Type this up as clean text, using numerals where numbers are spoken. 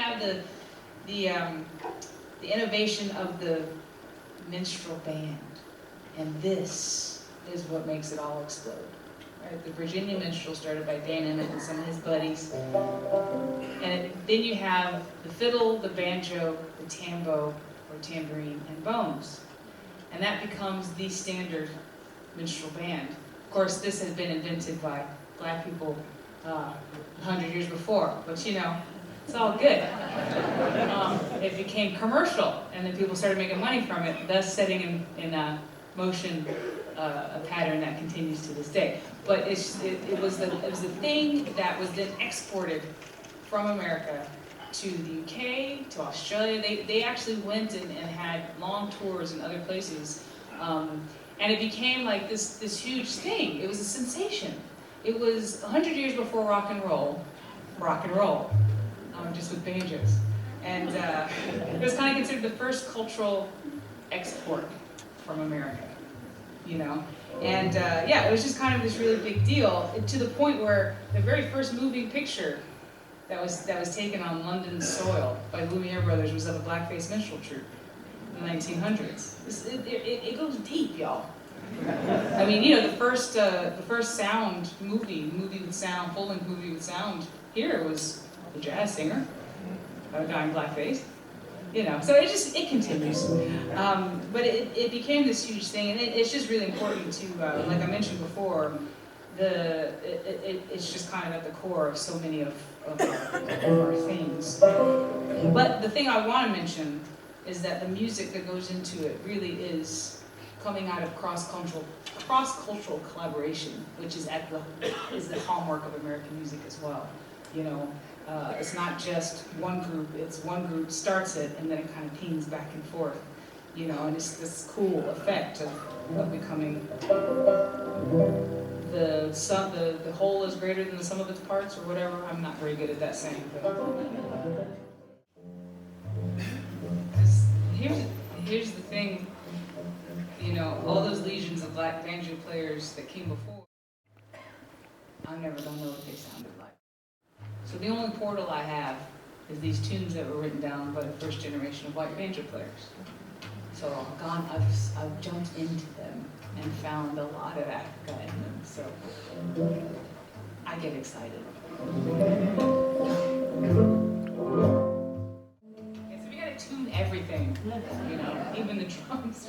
have the innovation of the minstrel band, and this is what makes it all explode. Right? The Virginia minstrel, started by Dan Emmett and some of his buddies, and then you have the fiddle, the banjo, the tambo or tambourine, and bones, and that becomes the standard minstrel band. Of course, this has been invented by black people 100 years before, but you know, it's all good. It became commercial, and then people started making money from it, thus setting in motion a pattern that continues to this day. But it was the thing that was then exported from America to the UK, to Australia. They actually went and had long tours in other places. And it became like this huge thing. It was a sensation. It was 100 years before rock and roll, just with banjos. And it was kind of considered the first cultural export from America, you know? And yeah, it was just kind of this really big deal, to the point where the very first moving picture that was taken on London soil by Lumiere Brothers was of a blackface minstrel troupe in the 1900s. It goes deep, y'all. I mean, you know, the first sound movie with sound, full-length movie with sound here was The Jazz Singer, a guy in blackface. You know, so it continues. But it became this huge thing, and it's just really important to, like I mentioned before, it's just kind of at the core of so many of our things. But the thing I want to mention is that the music that goes into it really is coming out of cross-cultural collaboration, which is the hallmark of American music as well. You know, it's not just one group. It's one group starts it, and then it kind of pings back and forth. You know, and it's this cool effect of becoming the whole is greater than the sum of its parts, or whatever. I'm not very good at that saying, but here's the thing. You know, all those legions of black banjo players that came before, I'm never gonna know what they sounded like. So the only portal I have is these tunes that were written down by the first generation of white banjo players. So I've jumped into them and found a lot of Africa in them. So I get excited. Yeah, so we gotta tune everything, you know, even the drums.